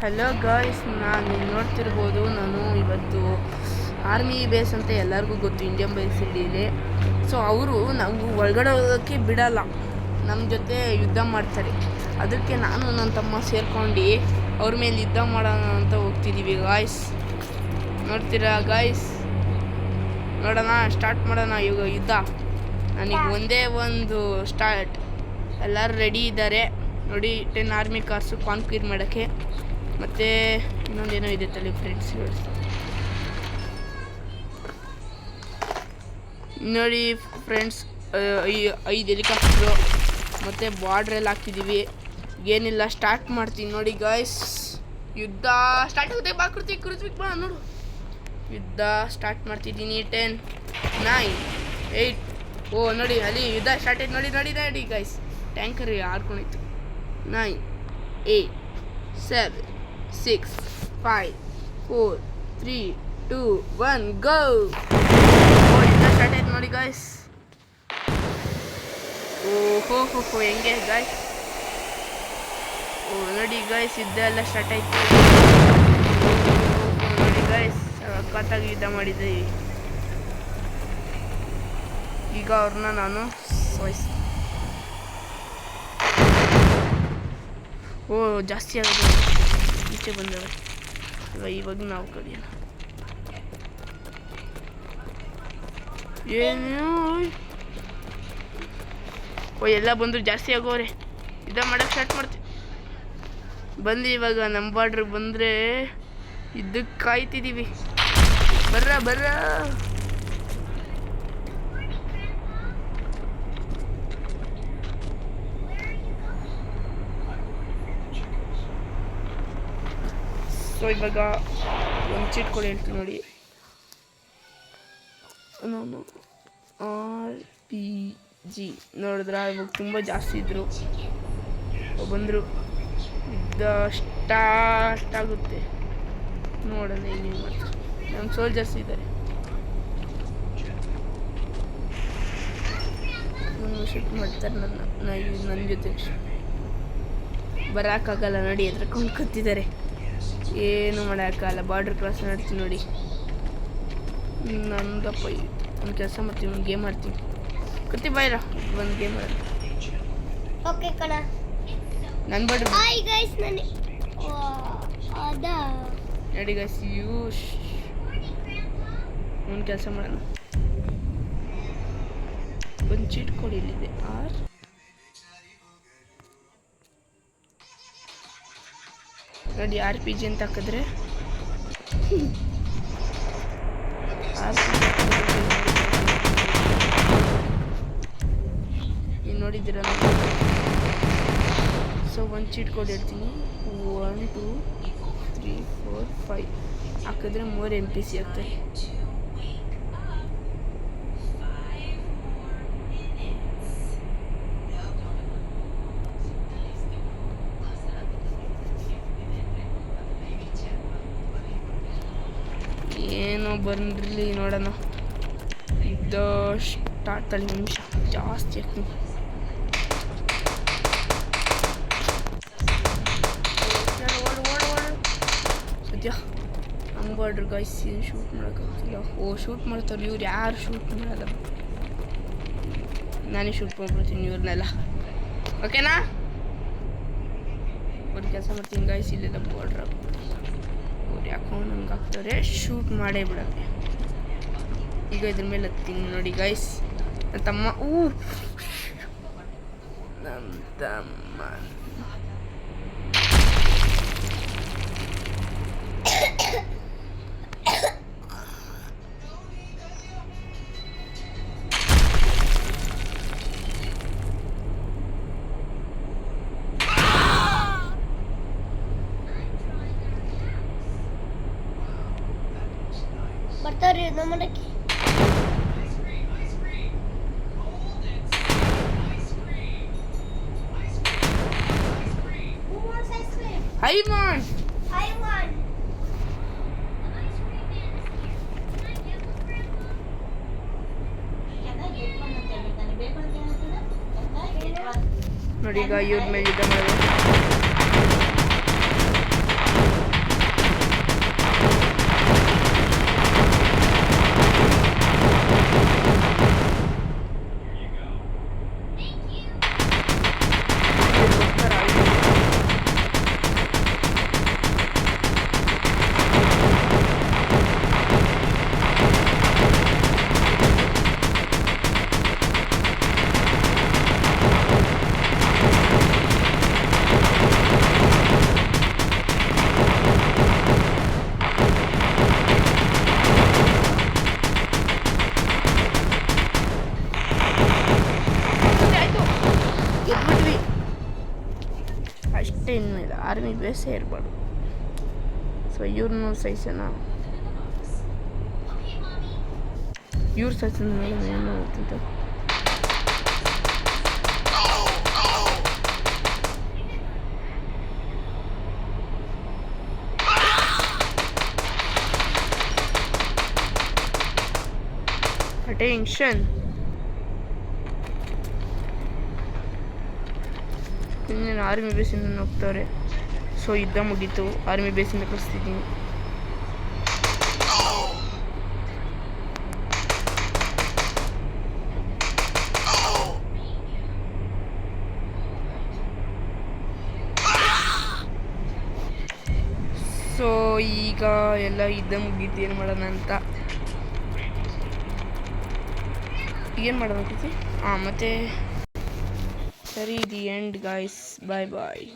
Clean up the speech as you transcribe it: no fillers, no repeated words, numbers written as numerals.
Hello guys, ನಾನು ನೋಡ್ತಿರ್ಬೋದು. ನಾನು ಇವತ್ತು ಆರ್ಮಿ ಬೇಸ್ ಅಂತ ಎಲ್ಲರಿಗೂ ಗೊತ್ತು, ಇಂಡಿಯನ್ ಬೇಸ್ ಇದೆ. ಸೊ ಅವರು ನಾವು ಒಳಗಡೆ ಹೋಗೋಕ್ಕೆ ಬಿಡಲ್ಲ, ನಮ್ಮ ಜೊತೆ ಯುದ್ಧ ಮಾಡ್ತಾರೆ. ಅದಕ್ಕೆ ನಾನು ನನ್ನ ತಮ್ಮ ಸೇರ್ಕೊಂಡು ಅವ್ರ ಮೇಲೆ ಯುದ್ಧ ಮಾಡೋಣ ಅಂತ ಹೋಗ್ತಿದ್ದೀವಿ ಗಾಯ್ಸ್. ನೋಡ್ತೀರಾ ಗಾಯ್ಸ್? ನೋಡೋಣ, ಸ್ಟಾರ್ಟ್ ಮಾಡೋಣ ಇವಾಗ ಯುದ್ಧ. ನನಗೆ ಒಂದೇ ಒಂದು ಸ್ಟಾರ್ಟ್. ಎಲ್ಲರೂ ರೆಡಿ ಇದ್ದಾರೆ ನೋಡಿ. 10 ಆರ್ಮಿ ಕಾರ್ಸು ಕಾನ್ಕ್ವೀರ್ ಮಾಡೋಕ್ಕೆ. ಮತ್ತು ಇನ್ನೊಂದೇನೋ ಇದೆ ತಲೆ ಫ್ರೆಂಡ್ಸ್ ನೋಡಿ ಫ್ರೆಂಡ್ಸ್, 5 ಹೆಲಿಕಾಪ್ಟ್ರು ಮತ್ತು ಬಾರ್ಡ್ರೆಲ್ಲ ಹಾಕ್ತಿದ್ದೀವಿ. ಏನಿಲ್ಲ, ಸ್ಟಾರ್ಟ್ ಮಾಡ್ತೀನಿ ನೋಡಿ ಗಾಯ್ಸ್. ಯುದ್ಧ ಸ್ಟಾರ್ಟ್ ಆಗುತ್ತೆ. ಬಾ ನೋಡು, ಯುದ್ಧ ಸ್ಟಾರ್ಟ್ ಮಾಡ್ತಿದ್ದೀನಿ. 10, 9, 8. ಓ ನೋಡಿ, ಅಲ್ಲಿ ಯುದ್ಧ ಸ್ಟಾರ್ಟ್ ಆಯ್ತು. ನೋಡಿ ಗಾಯ್ಸ್, ಟ್ಯಾಂಕರ್ ಆಡ್ಕೊಂಡಿತ್ತು. 9, 8, 7, 6, 5, 4, 3, 2, 1 ಗೋ. ಓ ಯುದ್ಧ ಸ್ಟಾರ್ಟ್ ಆಯ್ತು ನೋಡಿ ಗಾಯ್ಸ್. ಓಹೋ ಹೆಂಗೆ ಗಾಯ್ಸ್? ಓ ನೋಡಿ ಗಾಯ್ಸ್, ಯುದ್ಧ ಎಲ್ಲ ಸ್ಟಾರ್ಟ್ ಆಯ್ತು ನೋಡಿ ಗಾಯ್ಸ್. ಸಖತ್ತಾಗಿ ಯುದ್ಧ ಮಾಡಿದ್ದೀವಿ. ಈಗ ಅವ್ರನ್ನ ನಾನು ಓ ಜಾಸ್ತಿ ಆಗೋದು, ಈಚೆ ಬಂದವೆ. ಇವಾಗ ನಾವು ಕಡಿಯೋಣ. ಏನು ಓ ಎಲ್ಲ ಬಂದರು, ಜಾಸ್ತಿ ಆಗೋರೆ. ಯುದ್ಧ ಮಾಡೋಕ್ಕೆ ಸ್ಟಾರ್ಟ್ ಮಾಡ್ತೀವಿ. ಬಂದು ಇವಾಗ ನಮ್ಮ ಬಾರ್ಡ್ರಿಗೆ ಬಂದರೆ ಯುದ್ಧಕ್ಕೆ ಕಾಯ್ತಿದ್ದೀವಿ. ಬರ್ರ ಸೊ ಇವಾಗ ಒಂದು ಚೀಟ್ ಕೊಡಿ ಹೇಳ್ತೀನಿ ನೋಡಿ. ನಾನು RPG ನೋಡಿದ್ರೆ ಇವಾಗ ತುಂಬ ಜಾಸ್ತಿ ಇದ್ದರು, ಬಂದರು. ಯುದ್ಧ ಸ್ಟಾರ್ಟ್ ಆಗುತ್ತೆ. ನೋಡೋಣ ಇನ್ನೇನು ಮಾಡ್ತಾರೆ. ನಮ್ಮ ಸೋಲ್ಜರ್ಸ್ ಇದ್ದಾರೆ. ಶೂಟ್ ಮಾಡ್ತಾರೆ ನನ್ನ ಜೊತೆ. ಬರೋಕ್ಕಾಗಲ್ಲ ನೋಡಿ, ಎದ್ರಕೊಂಡು ಕೂತಿದ್ದಾರೆ. ಏನು ಮಾಡೋಕ್ಕಾಗಲ್ಲ. ಬಾರ್ಡ್ರ್ ಕ್ರಾಸ್ ಮಾಡ್ತೀನಿ ನೋಡಿ. ನಂದಪ್ಪ ಒಂದು ಕೆಲಸ ಮಾಡ್ತೀವಿ, ಒಂದು ಗೇಮ್ ಆಡ್ತೀವಿ. ಕತ್ತಿ ಬಾಯ್ರ, ಒಂದು ಗೇಮ್ ಆಡ. ಓಕೆ ಕಣ, ನನ್ನ ಬಾರ್ಡ್ರ್ ಹಾಯ್ ಗೈಸ್. ನೋಡಿ ಗೈಸ್, ಒಂದು ಕೆಲಸ ಮಾಡೋಣ. ಒಂದು ಚೀಟ್ ಕೊಡಿ ಇಲ್ಲಿದೆ. ನೋಡಿ RPG ಅಂತ ಹಾಕಿದ್ರೆ ನೀವು ನೋಡಿದ್ದೀರ. ಸೊ ಒಂದು ಚೀಟ್ ಕೋಡ್ ಹೇಳ್ತೀನಿ. 1, 2, 3, 4, 5 ಹಾಕಿದ್ರೆ 3 NPC ಆಗ್ತದೆ. ಏನೋ ಬನ್ನಿರಲಿ ನೋಡೋಣ. ಇದು ಸ್ಟಾರ್ಟ್ ಅಲ್ಲಿ ನಿಮಿಷ ಜಾಸ್ತಿ ಆಗ್ತೀನಿ. ಸದ್ಯ ನಮ್ಮ ಬಾರ್ಡ್ರ್ ಗಾಯ್ಸ್, ಏನು ಶೂಟ್ ಮಾಡೋಕ್ಕಾಗ್ತಿಲ್ಲ. ಓ ಶೂಟ್ ಮಾಡ್ತಾರೆ ಇವ್ರು. ಯಾರು ಶೂಟ್ ಮಾಡಲ್ಲ, ನಾನೇ ಶೂಟ್ ಮಾಡ್ಬಿಡ್ತೀನಿ ಇವ್ರನ್ನೆಲ್ಲ. ಓಕೆನಾ? ಒಂದು ಕೆಲಸ ಮಾಡ್ತೀನಿ ಗಾಯ್ಸ್, ಇಲ್ಲೆಲ್ಲ ಬಾರ್ಡ್ರ್ ಹಾಕ್ಬಿಡ್ತೀನಿ. ಅವ್ರು ಯಾಕೋ ನಂಗೆ ಹಾಕ್ತಾರೆ, ಶೂಟ್ ಮಾಡೇ ಬಿಡೋಕ್ಕೆ. ಈಗ ಇದ್ರ ಮೇಲೆ ಹತ್ತೀನಿ ನೋಡಿ ಗಾಯ್ಸ್. ನನ್ನ ತಮ್ಮ ಬರ್ತಾವ್ರಿ ಯುದ್ಧ ಮಾಡಕ್ಕೆ. ಹೈಮಾನ್ ನೋಡಿ ಈಗ ಇವ್ರ ಮೇಲೆ ಯುದ್ಧ ಮಾಡೋದು. ಬೇಸೇ ಇರಬಾರ್ದು. ಸೊ ಇವ್ರನ್ನೂ ಸಹಿಸೋಣ. ಇವ್ರ ಸಹಿಸೋಣ ಮೇಡಮ್ ಏನು ಹೋಗ್ತಿದ್ದ. ಅಟೆನ್ಷನ್. ಇನ್ನೇನು ಆರ್ಮಿ ಬೇಸಿಂದ ಹೋಗ್ತವ್ರೆ. ಸೊ ಯುದ್ಧ ಮುಗೀತು, ಆರ್ಮಿ ಬೇಸಿಂದ ಕಳಿಸ್ತಿದ್ದೀನಿ. ಸೊ ಈಗ ಎಲ್ಲ ಯುದ್ಧ ಮುಗೀತು, ಏನು ಮಾಡೋಣ ಅಂತ. ಏನು ಮಾಡೋಣ ಮತ್ತೆ ಸರಿ. The end guys, bye bye.